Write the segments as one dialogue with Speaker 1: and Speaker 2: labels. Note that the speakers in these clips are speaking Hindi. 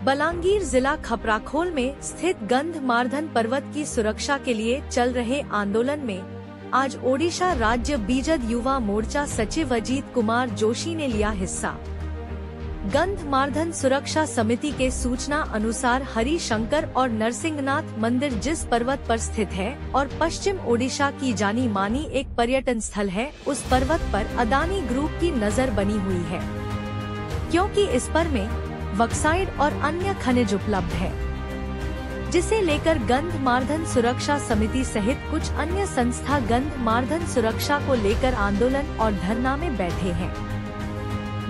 Speaker 1: बलांगीर जिला खपराखोल में स्थित गंधमार्दन पर्वत की सुरक्षा के लिए चल रहे आंदोलन में आज ओडिशा राज्य बीजद युवा मोर्चा सचिव अजीत कुमार जोशी ने लिया हिस्सा। गंधमार्दन सुरक्षा समिति के सूचना अनुसार हरि शंकर और नरसिंहनाथ मंदिर जिस पर्वत पर स्थित है और पश्चिम ओडिशा की जानी मानी एक पर्यटन स्थल है, उस पर्वत पर अदानी ग्रुप की नजर बनी हुई है, क्योंकि इस पर में बॉक्साइट और अन्य खनिज उपलब्ध है, जिसे लेकर गंधमार्दन सुरक्षा समिति सहित कुछ अन्य संस्था गंधमार्दन सुरक्षा को लेकर आंदोलन और धरना में बैठे हैं।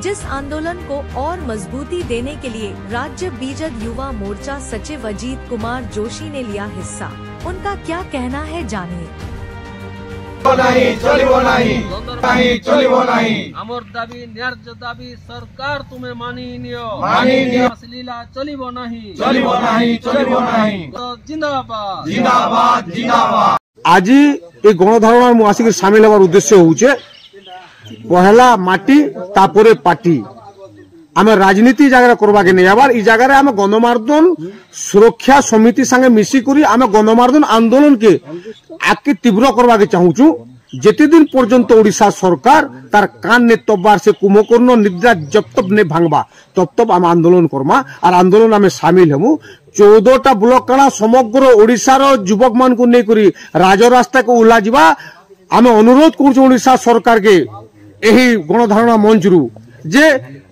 Speaker 1: जिस आंदोलन को और मजबूती देने के लिए राज्य बीजद युवा मोर्चा सचिव अजीत कुमार जोशी ने लिया हिस्सा। उनका क्या कहना है, जानिए।
Speaker 2: आमर दाबी न्याय्य दाबी सरकार तुम्हें मानी नियो लीला चलिबो नहीं जिंदाबाद जिंदाबाद जिंदाबाद।
Speaker 3: आज ये गणधारणा मु आसिक सामिल होवार उद्देश्य होउचे पहला माटी तापरे पार्टी आमे राजनीति जगह करवा के नहीं आबार ई जगह आमे गणमार्दन सुरक्षा समिति संगे मिसी करी आमे गणमार्दन आंदोलन के आगे तीव्र करवा के चाहूचु। जेते दिन पर्यंत ओडिशा सरकार तार कान ने तब्बार से कुंभकर्ण निद्रा जब तब ने भांगबा तब तब आम आंदोलन करमा और आंदोलन आमे शामिल हमु। 14टा ब्लॉक काना समग्र ओडिशा रो युवक मान को नहीं करी राजरास्ता को उला जिबा आमे अनुरोध करूछु ओडिशा सरकार के एही गणधारणा मंच रु जे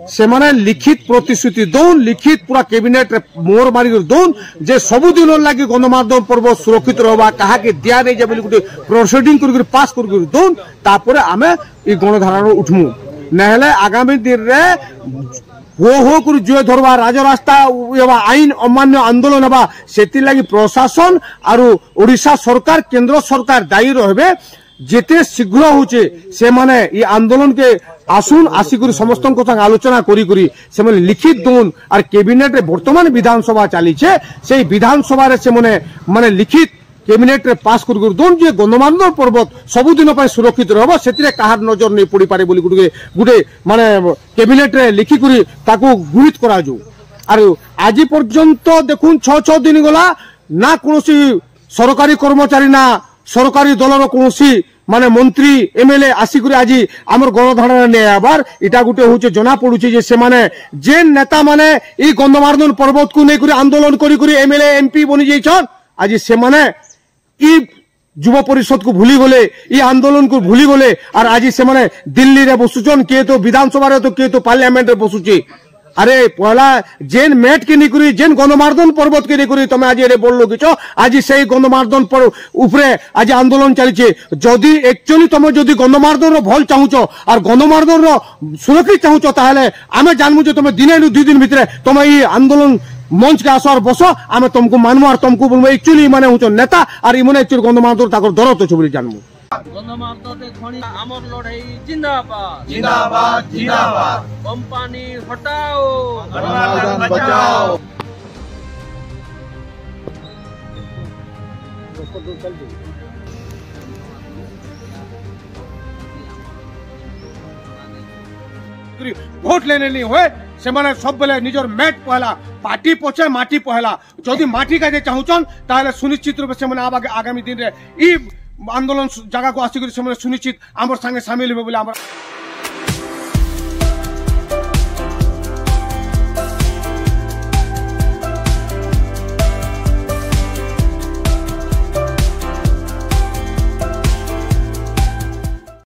Speaker 3: से माने लिखित प्रतिश्रुति दौन लिखित पूरा कैबिनेट मोर मारी दौन जे सबु दिन लगी गणमार्दन पर्व सुरक्षित रहबा कहा के दिया नहीं जे बोली प्रोसीडिंग कर पास कर दौन तापर आमे ई गणधारणा उठमु नहले आगामी दिन रे हो कर जुए धरवा राजरास्ता आईन अमान्य आंदोलन हवा सेति लगी प्रशासन और ओडिशा सरकार केंद्र सरकार दायी रहबे। जेते शीघ्र होचे से माने ये आंदोलन के आसुन आसिक समस्त आलोचना करी करी से माने लिखित दोन और कैबिनेट रे वर्तमान विधानसभा चली छे से विधानसभा रे से माने लिखित कैबिनेट रे पास कर दोन जे गणमार्दन पर्वत सबुदिन पर सुरक्षित रहबो सेतिरे काहार नजर नहीं पड़ी पारे बोली गुटे माने कैबिनेट रे लिखि करी ताको गुहित करा जो। और आज पर्यंत देखुन 6 दिन गला ना कोनोसी सरकारी कर्मचारी ना सरकारी दलर कोनोसी माने मंत्री एमएलए आसिक आज आमर गणधारणा नहीं आबार इटा गुटे होचे जना पड़ुचे जे से माने जे नेता माने ई गंधमार्दन पर्वत को नहीं आंदोलन करी एमएलए एमपी बनी जाइछन आज से माने ई युवा परिषद को भूली गले ई आंदोलन को भूली गले और आज से माने दिल्ली रे बसुचन के तो विधानसभा रे तो के तो पार्लियामेंट रे बसुची। अरे पहला जेन मेट के निकुरी जेन गणमार्दन पर्वत के निकुरी तमे आज एरे बोललो किछो आज सेई गणमार्दन पर उपरे आज आंदोलन चलीछे। जदि एक्चुअली तमे जदि गणमार्दन रो भल चाहुचो और गणमार्दन रो सुरक्षित चाहुचो ताहले आमे जानमु जे तमे दिने 2 दिन भितरे तमे ई आंदोलन मंच के आसर बसो आमे तुमको मानमु और तुमको बोलबो एक्चुअली माने हुचो नेता और ई माने एक्चुअली गणमार्दन ताकर दरत छ बोली जानमु।
Speaker 2: गणमार्दन खणी आमर लड़ाई जिंदाबाद
Speaker 4: जिंदाबाद जिंदाबाद।
Speaker 2: कंपनी हटाओ
Speaker 4: गणमार्दन बचाओ।
Speaker 3: भोट लेने नहीं हुए से माने सब बेले निजर मेट पहला पार्टी पछे माटी पहला जदि माटी का जे चाहुचन ताले सुनिश्चित रूप से माने आगामी दिन रे ई आंदोलन जगह को आसिक सुनिश्चित आमर संगे शामिल होबे बोले